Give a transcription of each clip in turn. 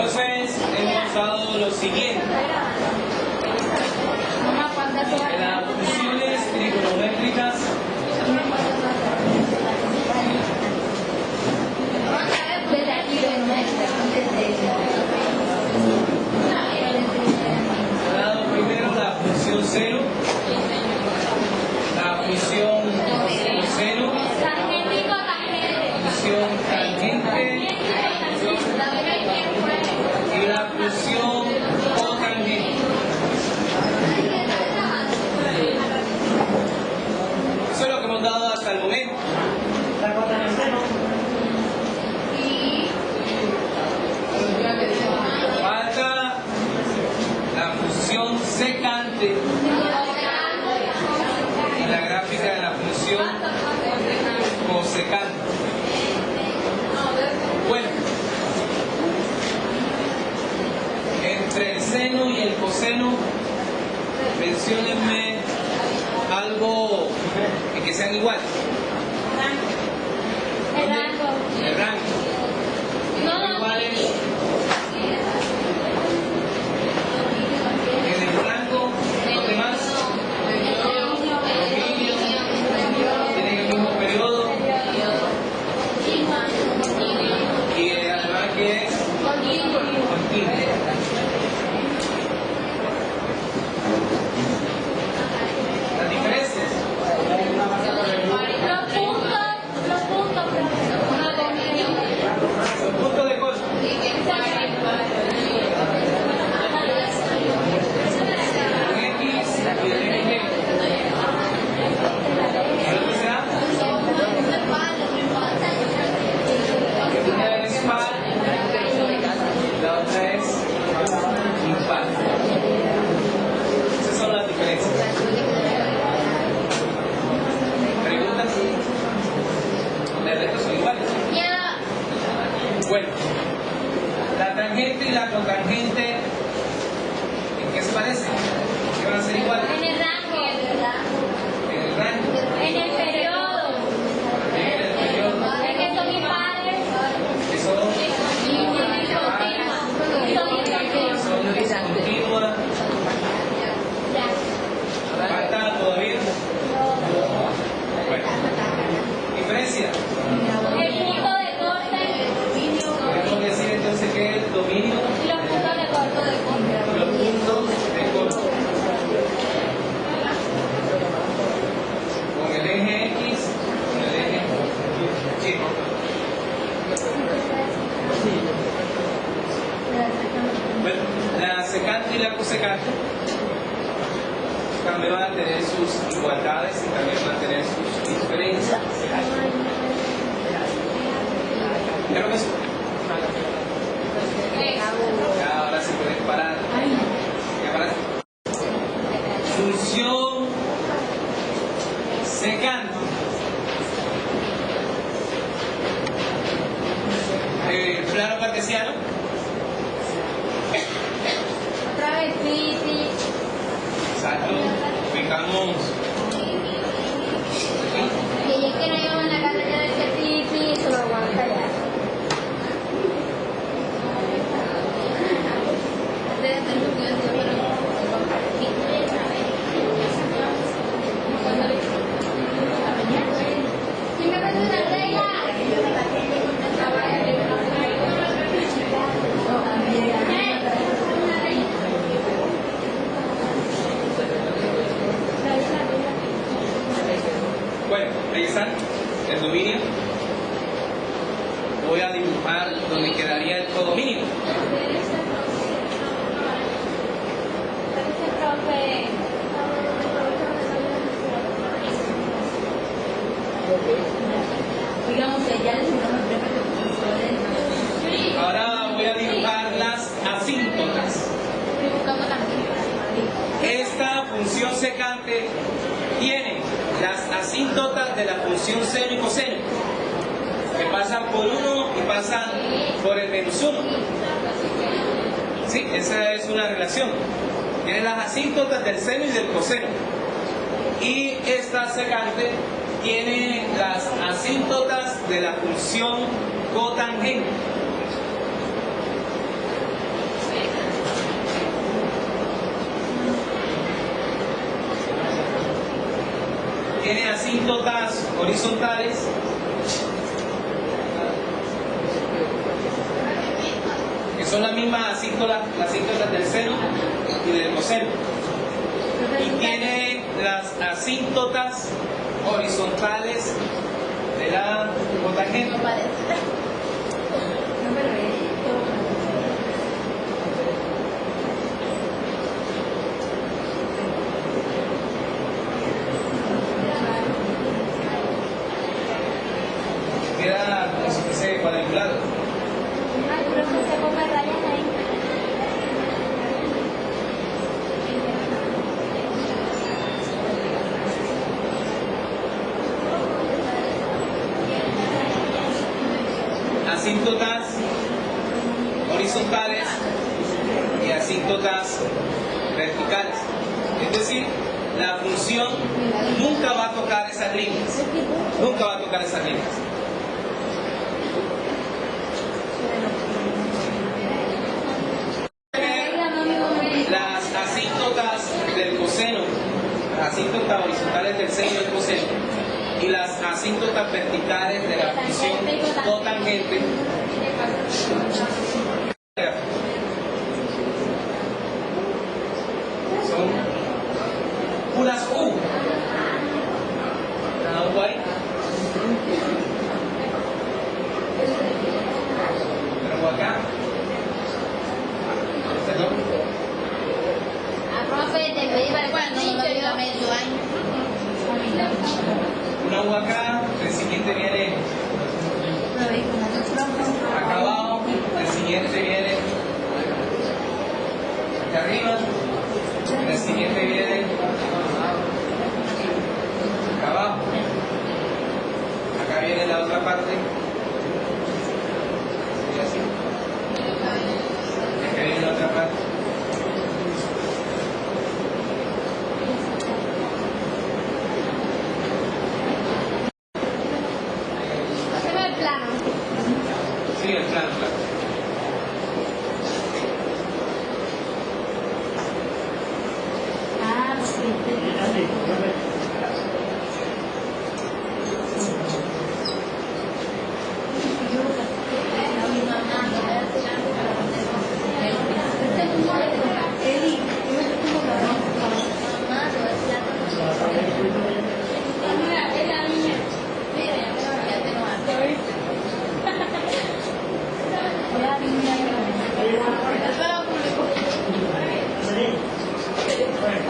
Entonces hemos dado lo siguiente. En las funciones trigonométricas he dado primero la función seno, la función coseno, función tangente y la función cotangente. Eso es lo que hemos dado hasta el momento. Falta la función secante y la gráfica de la función cosecante. Bueno, entre el seno y el coseno, menciónenme algo en que sean iguales. El rango. Iguales. En el rango, los demás tienen el mismo periodo. Y el animal que es continuo. Las diferencias. Los puntos de cosa. X y el N. ¿Qué será? Una es par, la otra es impar. Esas son las diferencias. ¿Preguntas? ¿De resto son iguales? Bueno, la tangente y la cotangente, ¿en qué se parecen? ¿Qué van a ser iguales? En el rango. En el rango. En el periodo. En el periodo. Es que son impares. Que son discontinuas. ¿Falta todavía? Bueno. Diferencia. El punto de corte Podemos decir entonces que el dominio y los puntos de corte. y los puntos de corte. Con el eje X, con el eje Y. Bueno, la secante y la cosecante también van a tener sus igualdades y también van a tener sus diferencias. ¿Ya lo ves? Ya, ahora se pueden parar. Ya paras. Función secante. Plano cartesiano. Otra vez, sí. Exacto. Ubicamos. Y es que no llevan la carrera del que sí, se lo aguanta ya. Bueno, ahí están, el dominio. Voy a dibujar donde quedaría el codominio. Ahora voy a dibujar las asíntotas. Esta función secante tiene las asíntotas de la función seno y coseno, que pasan por 1 y pasan por el menos 1. ¿Sí? Esa es una relación. Tiene las asíntotas del seno y del coseno. Y esta secante tiene las asíntotas de la función cotangente. asíntotas horizontales que son las mismas asíntotas del seno y del coseno, y tiene las asíntotas horizontales de la cotangente. No parece. No me lo he Queda como si fuese cuadriculado. Ay, pero no se ponga rayas ahí. Asíntotas horizontales y asíntotas verticales. Es decir, la función nunca va a tocar esas líneas. Nunca va a tocar esas líneas. Las asíntotas del coseno, las asíntotas horizontales del seno y del coseno, y las asíntotas verticales de la función cotangente son unas U. Una U ahí. Una U acá. ¿Perdón? Profe, te pedí para Cuando no lo digo medio año. Una U acá, el siguiente viene acá abajo, el siguiente viene acá arriba, el siguiente viene acá abajo, acá viene la otra parte, y así, acá viene la otra parte. hacemos el plano. Sí, el plano, claro. Ah,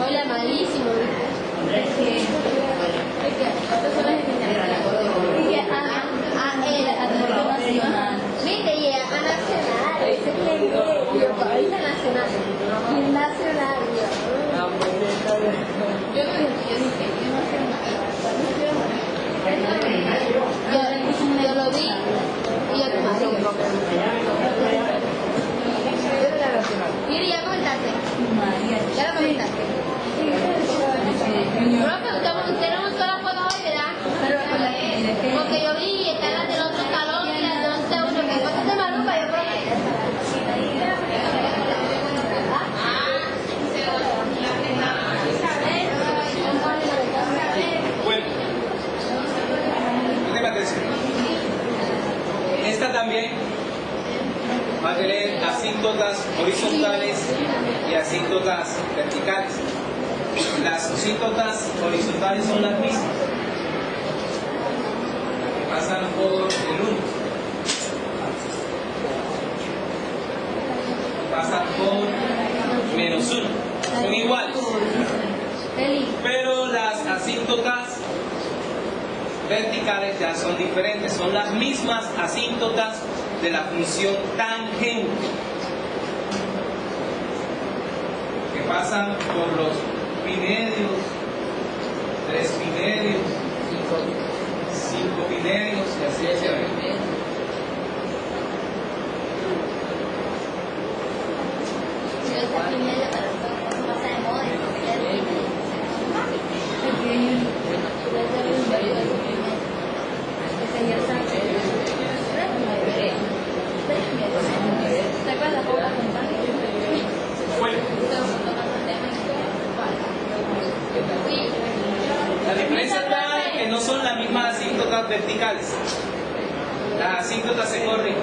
hola, malísimo. Es que estas son las especiales. Y que a nacional. Viste, y a nacional. Ese es el país nacional. Y nacional. Yo no dije, yo lo vi y a tu marido. Mira, ya comentaste. Ya lo comentaste. Profe, usted no mostró la foto hoy, ¿verdad? Porque yo vi está la del otro salón y la del 11-1. ¿Qué cosas de Maruca? Yo creo Bueno, no tenga atención. Esta también va a tener asíntotas horizontales y asíntotas verticales. Las asíntotas horizontales son las mismas, que pasan por el 1, pasan por menos 1, son iguales. Pero las asíntotas verticales ya son diferentes, son las mismas asíntotas de la función tangente, que pasan por los pinedios, 3 pinedios, 5 pinedios y así hacia arriba. Bueno, la diferencia está en que no verticales. Las asíntotas se corren.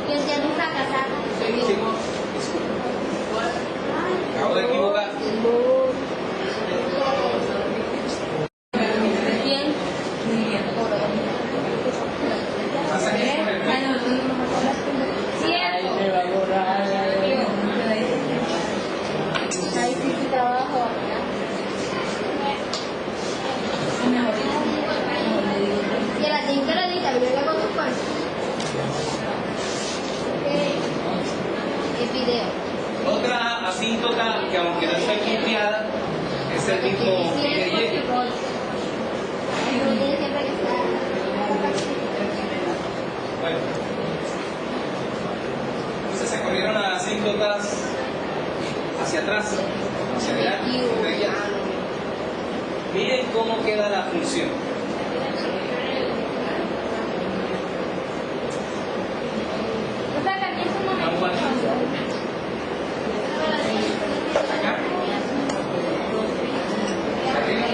Yo entiendo fracasar. Acabo de equivocar. Bien. Pasa que es correcto. Cierto. Ahí sí tu trabajo. Y a la tinta lista, lo veo con tu cuerpo. El video. Otra asíntota que aunque no está equipiada es el mismo que Bueno, entonces se corrieron las asíntotas hacia atrás, hacia adelante, rectas. Miren cómo queda la función. Vamos aquí. Acá. Arriba.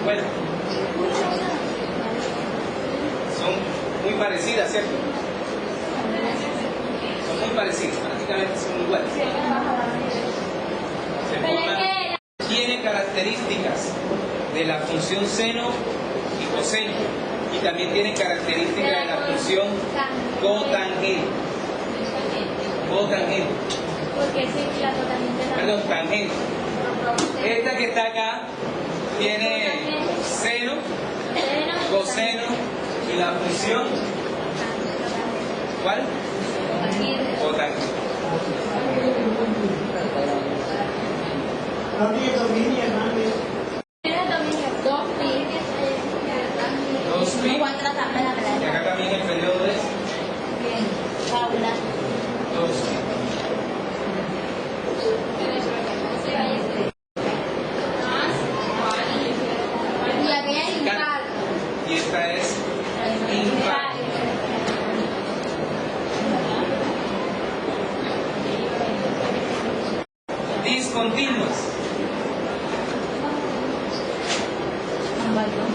Bueno, son muy parecidas, ¿cierto? Son muy parecidas, prácticamente son iguales. Tiene características de la función seno y coseno, y también tiene características de la función cotangente. Cotangente. Porque sí, la totalmente. Perdón, tangente. Esta que está acá tiene seno, coseno y la función, ¿cuál? Cotangente. Dos pi. Y acá también el periodo es 2 pi. Y aquella es impar. Y esta es impar. Discontinuas. Ambas son.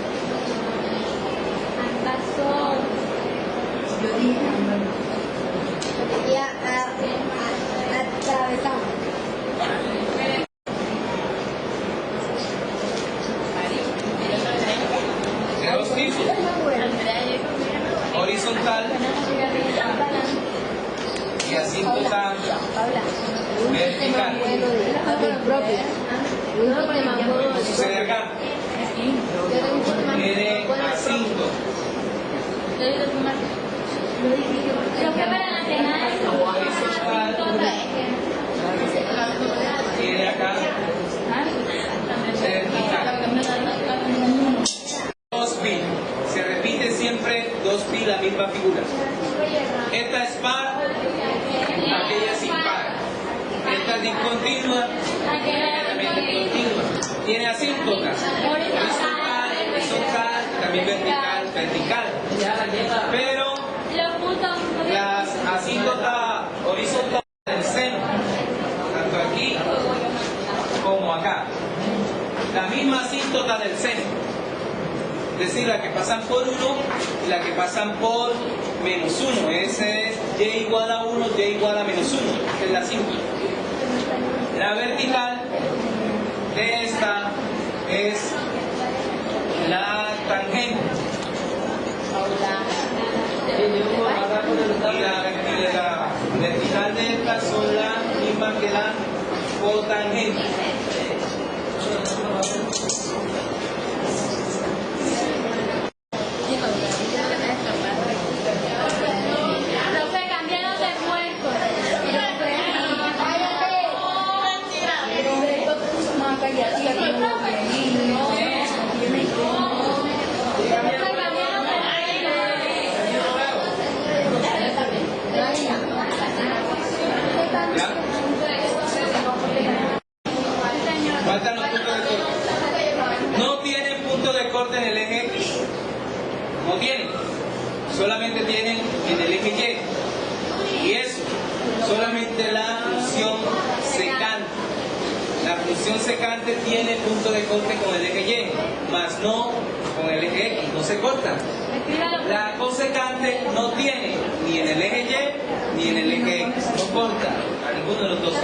Ya atravesamos. De dos tipos. Horizontal y asíntota vertical. ¿Qué sucede acá? Tiene asíntoto. Tiene acá vertical. 2 pi. Se repite siempre 2 pi la misma figura. Esta es par, aquella es impar. Esta es discontinua, aquella también es discontinua. Tiene asíntotas. Horizontal, horizontal, también vertical, vertical. Pero las asíntotas horizontales del seno, tanto aquí como acá, la misma asíntota del seno, es decir, la que pasan por 1 y la que pasan por menos 1, ese es y igual a 1, y igual a menos 1, esta es la asíntota. La vertical de esta es la tangente. métricas son las mismas que la cotangente. Profe, cambiaron de puesto. ¿Ya? Faltan los puntos de corte. No tienen punto de corte en el eje X. No tienen. Solamente tienen en el eje Y. Y eso, solamente la función secante. La función secante tiene punto de corte con el eje Y, más no con el eje X. No se corta. La cosecante no tiene ni en el eje Y ni en el eje X. No corta a ninguno de los dos.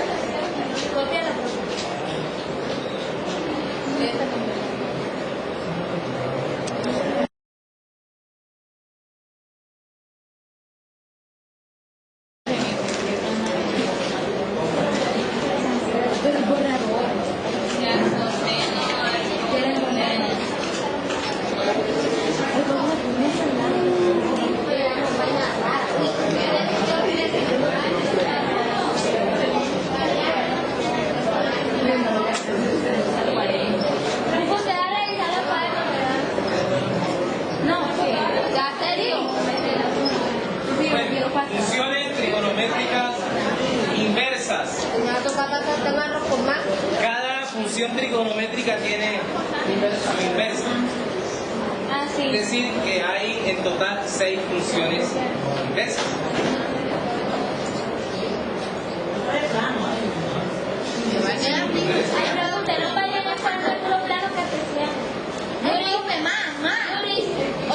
Funciones trigonométricas inversas. Cada función trigonométrica tiene su inversa. Es decir, que hay en total 6 funciones inversas.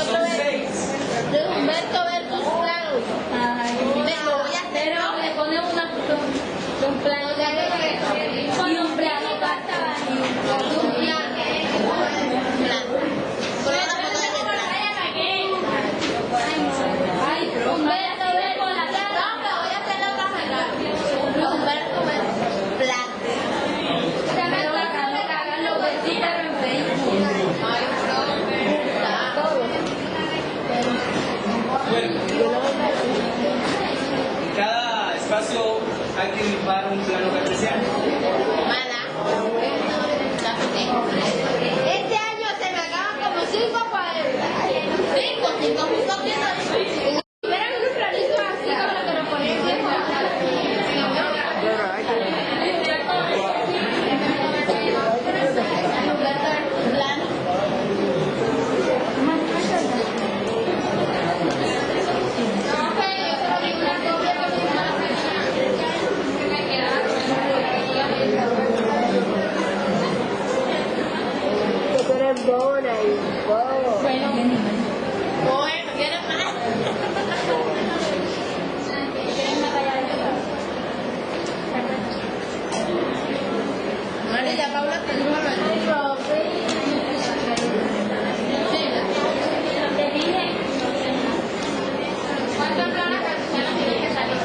Son 6. Humberto versus Claudio. Lo voy a hacer. Le pone un plano y un plano Ay, Humberto versus la plata. Voy a hacer la otra. Humberto versus plata. Pero hagan los vestidos en Facebook. Ay, Bueno, en cada espacio hay que dibujar un plano cartesiano. Este año se me acaban como 5 cuadernos. 5 piezas. Verán unos planitos así como lo que nos ponemos. Bueno, ¿quieres más? María Paula, te digo ¿cuántas planas cartesianas tienen que salir?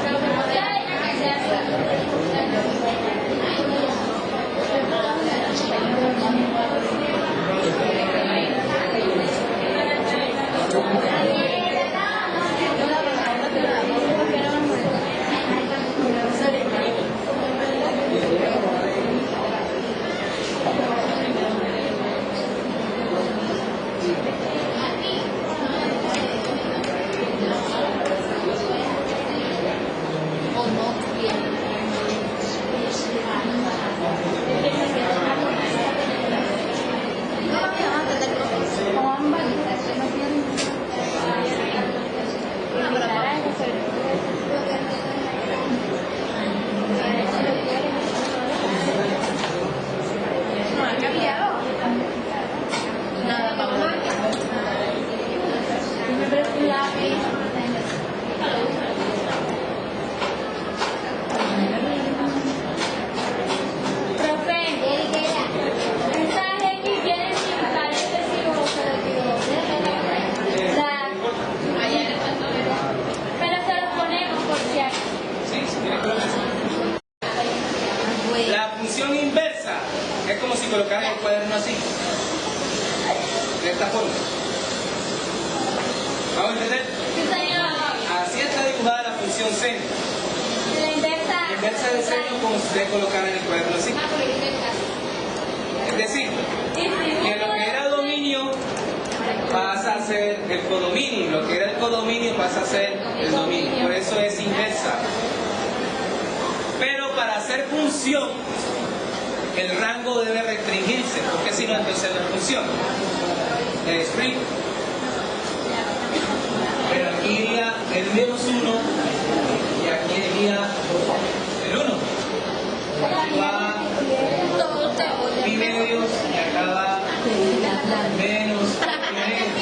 colocar en el cuaderno así, de esta forma. ¿Vamos a entender? Así está dibujada la función seno. La inversa. La inversa de seno como si ustedes colocaran en el cuaderno así. Es decir, que lo que era dominio pasa a ser el codominio, lo que era el codominio pasa a ser el dominio, por eso es inversa. Pero para hacer función, el rango debe restringirse, porque si no, entonces no es función. Es free. Pero aquí iría el menos 1 y aquí iría el 1. Aquí va pi medios y acá va menos pi medios.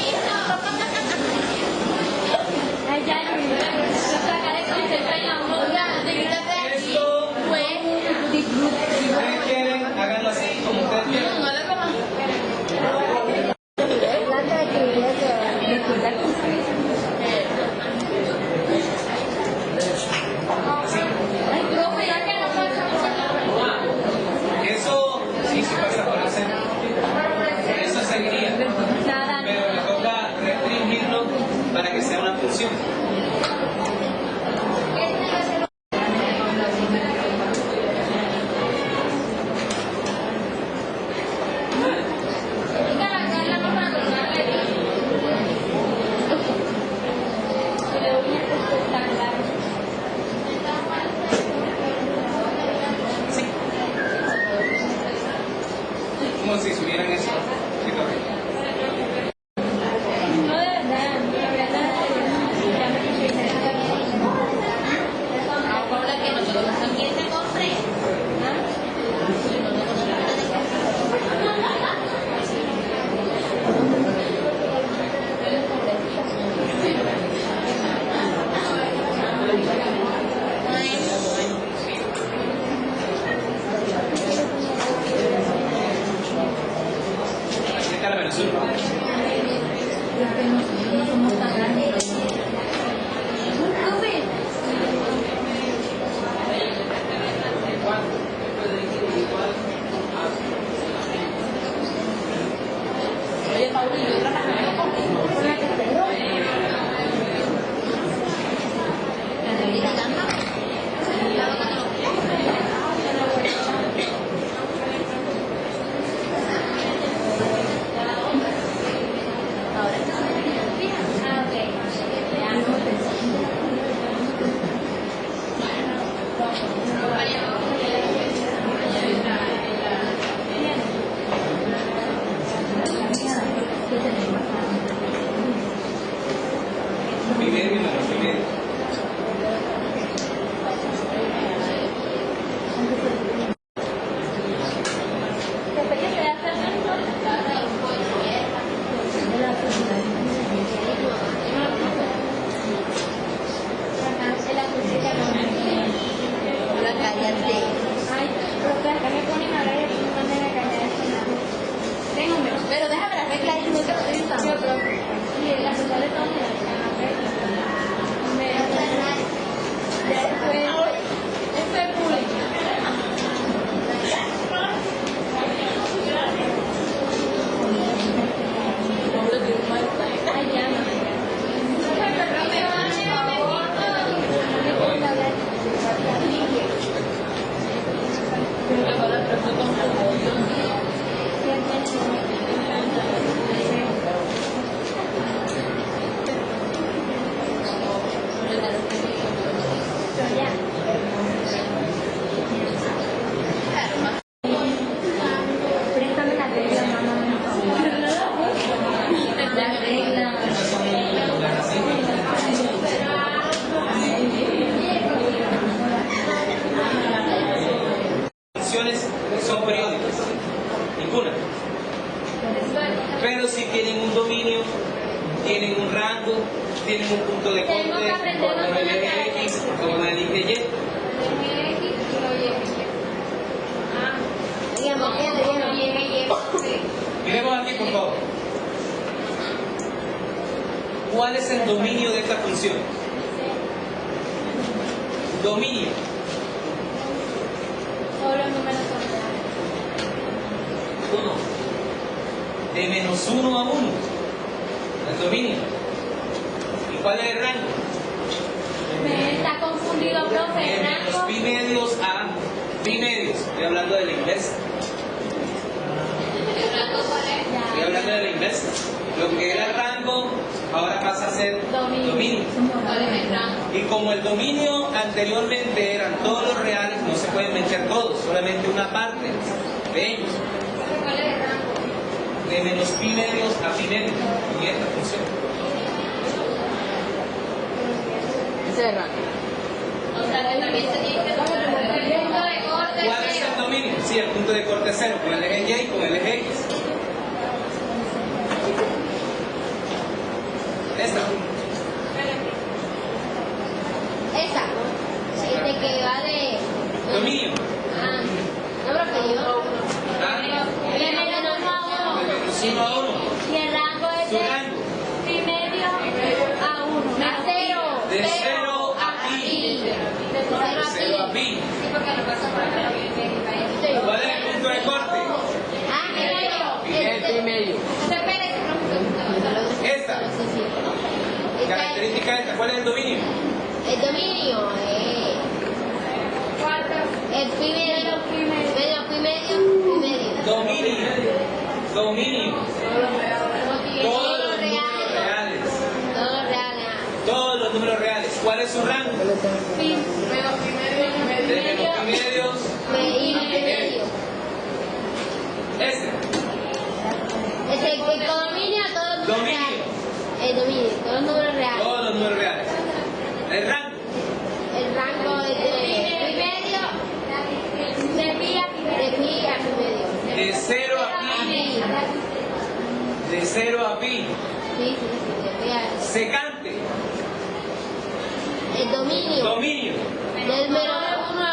Esto, si ustedes quieren, háganlo así como ustedes quieran. Eso sí pasa por el centro. Eso seguiría. Pero le toca restringirlo para que sea una función. Sí. Como si subieran eso. Sí, correcto. Aquí está la menos 1. Pi medio menos pi medio. Pero déjame la regla ahí, no te lo estoy usando. Sí, la sociedad de todos esto es público. Ay, ya no. Préstame la regla, mamá. La regla. Estas son las funciones son periódicas. Ninguna. Pero si tienen un dominio, tienen un rango, tienen un punto de corte, como en el eje X, como en el eje Y. Miremos aquí, por favor. ¿Cuál es el dominio de esta función? Dominio. Solo números De menos 1 a 1. El dominio. ¿Y cuál es el rango? Está confundido, profe. De menos pi medios a pi medios. Estoy hablando de la inversa. Estoy hablando de la inversa. Lo que era rango ahora pasa a ser dominio. Y como el dominio anteriormente eran todos los reales, no se pueden meter todos, solamente una parte de ellos. De menos pi medios a pi medios. Y esta función. ¿Cuál es el dominio? Sí, el punto de corte cero, con el eje Y y con el eje X. Esta. Esa. Sí, de que va de... Dominio. Ah, no, profe, yo. ¿Ah? De menos 1 a 1. De menos 1 a 1. Y el rango es Su de rango. pi medio a 1. De 0. De 0 a pi. De 0 De a 0 a pi. pi. Sí, porque no pasa por el ¿Cuál es el punto de corte? Ah, el medio. Esta. Característica esta. ¿Cuál es el dominio? El dominio el pi medio, pi medio. Dominio. Dominio. Todos los números reales. Todos los reales. Todos los números reales. ¿Cuál es su rango? Pi De menos pi medios. y medio. Este. Es el dominio a todos los números Dominio. reales. El dominio, todos los números reales. Todos los números reales. El rango. El rango es de pi medio, de pi a pi medio. De 0 a pi. De 0 a pi. Sí, de pi a Secante. el dominio. Dominio. Del menos 1 a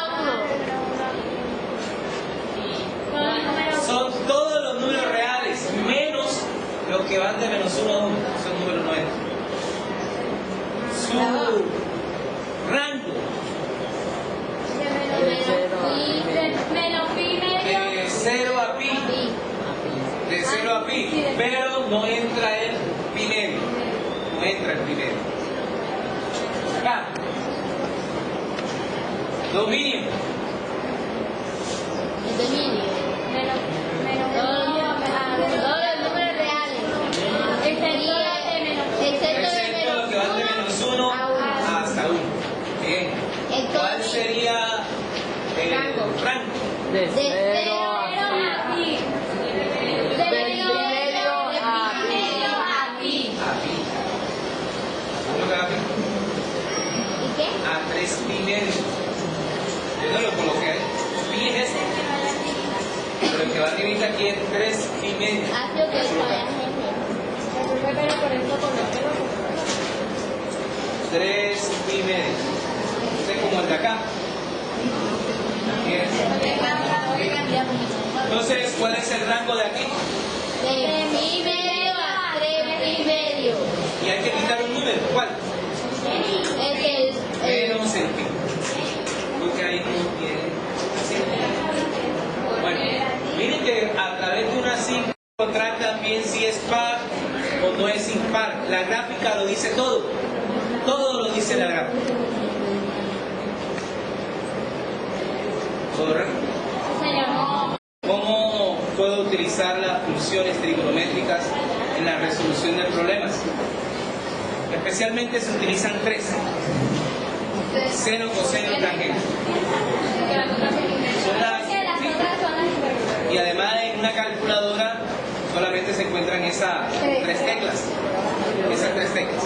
1. Son todos los números reales, menos los que van de menos 1 a 1. Son números 9. Su rango. Menos pi medio. De 0 a pi. De 0 a pi. Pero no entra el pi medio. No entra el pi medio. Acá. Dominio. El dominio. Todos los números reales. Excepto de Excepto los que van de menos 1 hasta 1. Bien. ¿Cuál sería el rango? De de 0 cero a a pi. De medio a pi. A pi. ¿Cómo que a pi? ¿Y qué? A 3 pi medio. Yo no lo coloqué ahí. Pi es este. Pero el que va arribita aquí es 3 pi medio. Hace que vaya 3 pi medio. Este es como el de acá. Bien. Entonces, ¿cuál es el rango de aquí? de pi medio a 3 pi medio. Y hay que quitar un número. ¿Cuál? Es el Menos el pi. Porque ahí no tiene así. Bueno, miren que a través de una sigla encontrar también si es par o no es impar. La gráfica lo dice todo. Todo lo dice la gráfica. ¿Correcto? ¿Cómo puedo utilizar las funciones trigonométricas en la resolución de problemas? Especialmente se utilizan 3. Seno, coseno y tangente. Son las, y además en una calculadora solamente se encuentran esas 3 teclas. Esas 3 teclas.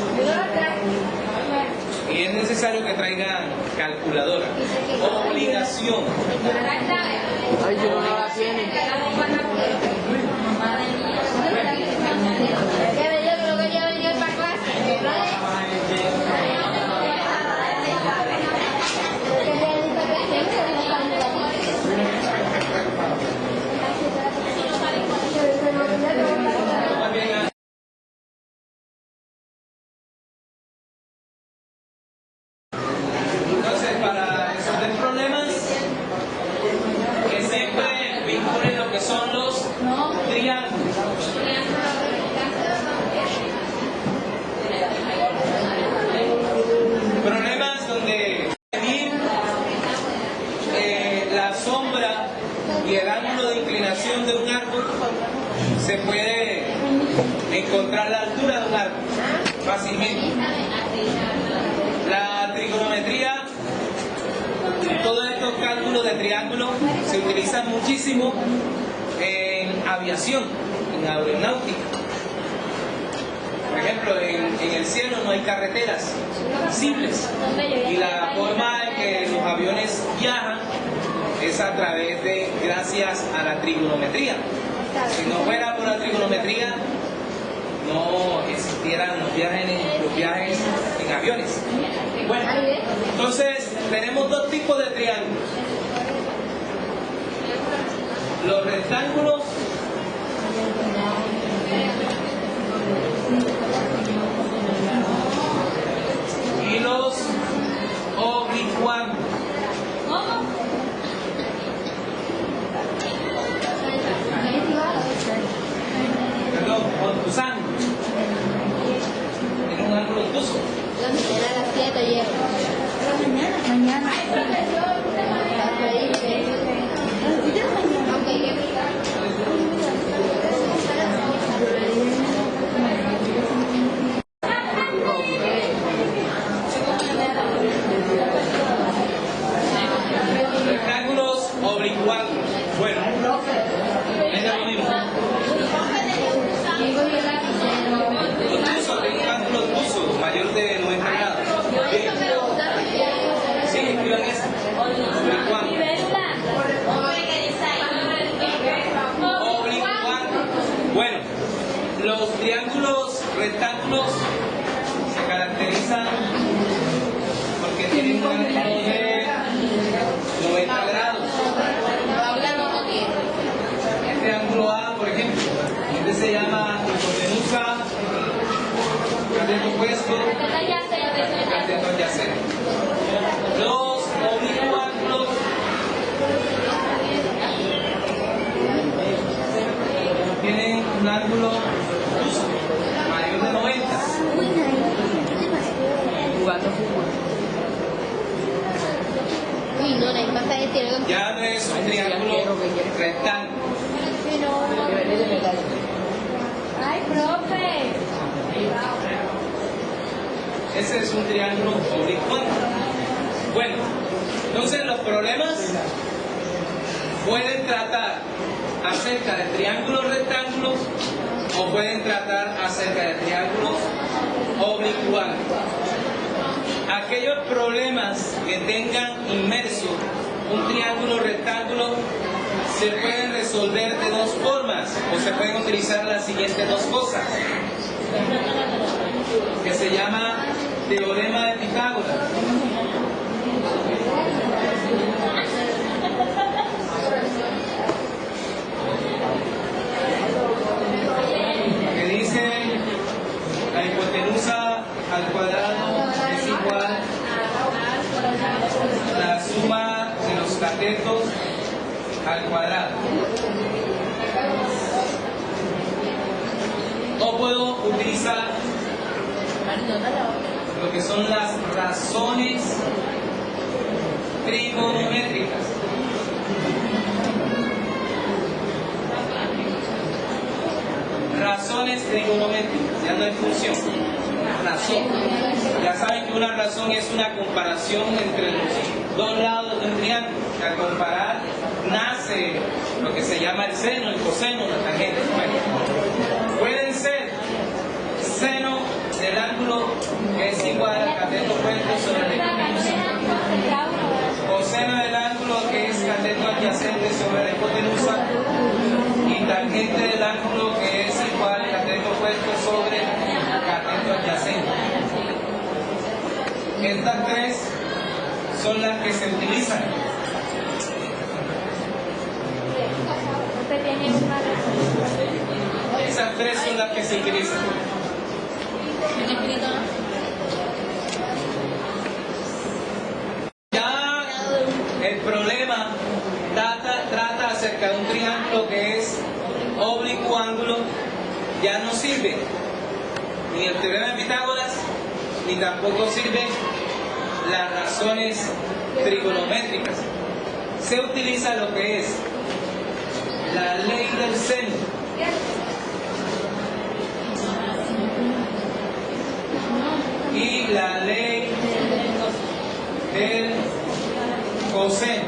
Y es necesario que traigan calculadora. Obligación. Ay, yo no la tiene. yo creo que ya venía para clase. Más bien, entonces, para resolver problemas, la sombra y el ángulo de inclinación de un árbol, se puede encontrar la altura de un árbol fácilmente. La trigonometría, todos estos cálculos de triángulo se utilizan muchísimo en aviación, en aeronáutica. Por ejemplo, en el cielo no hay carreteras simples y la forma en que los aviones viajan es a través de, gracias a la trigonometría. Si no fuera por la trigonometría, no existieran los viajes en aviones. Bueno, entonces tenemos dos tipos de triángulos: los rectángulos y los oblicuos. Perdón, obtusan. Tiene un ángulo obtuso. Era a las 7 ayer. Mañana. Rectángulos oblicuanglos. Bueno, es lo mismo. Obtuso, rectángulo obtuso, mayor de 90 grados. Bien. Sí, escriban eso. Oblicuanglo. Oblicuanglo. Bueno, los triángulos rectángulos se caracterizan porque tienen un ángulo de 90 grados. Este ángulo A, por ejemplo, este se llama hipotenusa, cateto opuesto, cateto adyacente. Los oblicuanglos tienen un ángulo obtuso, mayor de 90. Jugando fútbol. Uy, no, la pasa de tiro. Ya no es un triángulo rectángulo. Ay, profe. Ese es un triángulo oblicuo. Bueno, entonces los problemas pueden tratar acerca de triángulos rectángulos o pueden tratar acerca de triángulos oblicuanglos. Aquellos problemas que tengan inmerso un triángulo rectángulo se pueden resolver de dos formas o se pueden utilizar las siguientes dos cosas, que se llama teorema de Pitágoras. Que dice la hipotenusa al cuadrado es igual a la suma de los catetos al cuadrado. O puedo utilizar lo que son las razones trigonométricas. Razones trigonométricas, ya no hay función, razón. Ya saben que una razón es una comparación entre los dos lados de un triángulo. Al comparar nace lo que se llama el seno, el coseno, la tangente. Bueno, pueden ser seno del ángulo que es igual al cateto opuesto sobre la hipotenusa, coseno del ángulo que es cateto adyacente sobre la hipotenusa y tangente del ángulo que es igual al cateto opuesto sobre el cateto adyacente. Estas tres son las que se utilizan. Esas tres son las que se utilizan. Ya el problema trata acerca de un triángulo que es oblicuángulo, ya no sirve ni el teorema de Pitágoras ni tampoco sirven las razones trigonométricas. se utiliza lo que es la ley del seno y la ley del coseno.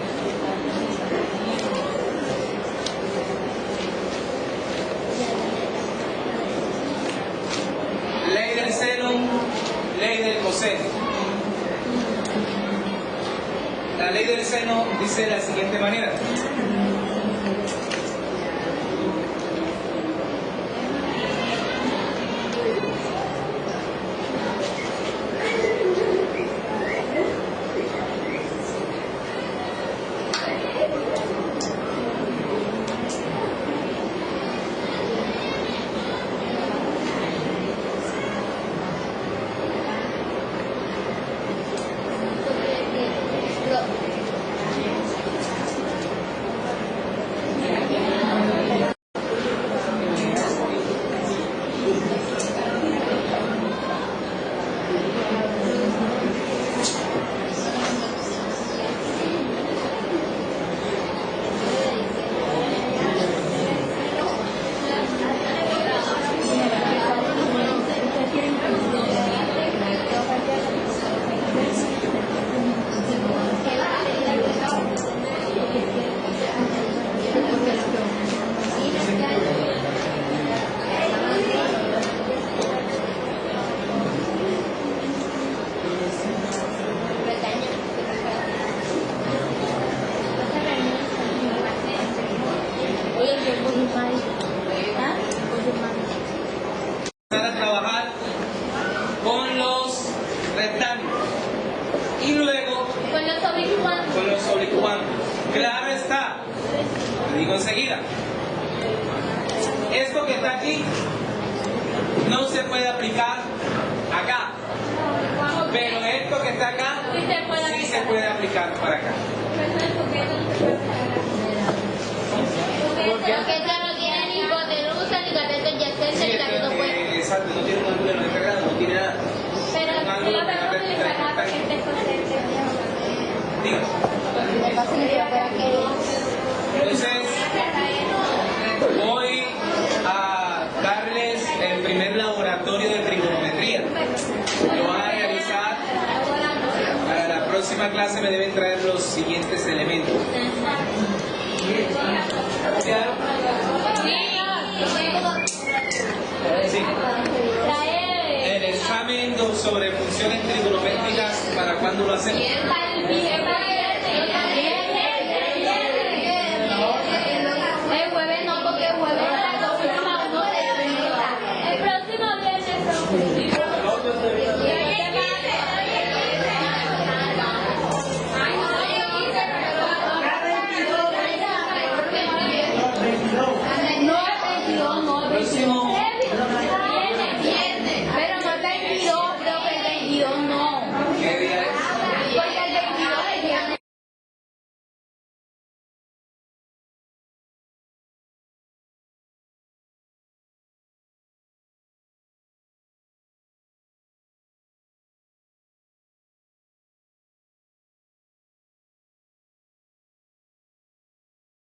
Ley del seno, ley del coseno. La ley del seno dice de la siguiente manera. Para trabajar con los rectángulos y luego Con los oblicuantes. con los oblicuantes. Claro está, lo digo enseguida. Esto que está aquí no se puede aplicar acá, pero esto que está acá sí se puede aplicar para acá. Porque esto no tiene ni hipotenusa, ni cateto adyacente, ni cateto opuesto. Exacto, no tiene un ángulo de 90 grados, no tiene nada. Pero Un no ángulo lo de podemos 90 utilizar nada porque grados. este es consciente. Diga. Entonces, voy a darles el primer laboratorio de trigonometría. Lo van a realizar. Para la próxima clase me deben traer los siguientes elementos. ¿Claro? Sí. El examen sobre funciones trigonométricas, ¿para cuándo lo hacemos? Para el viernes.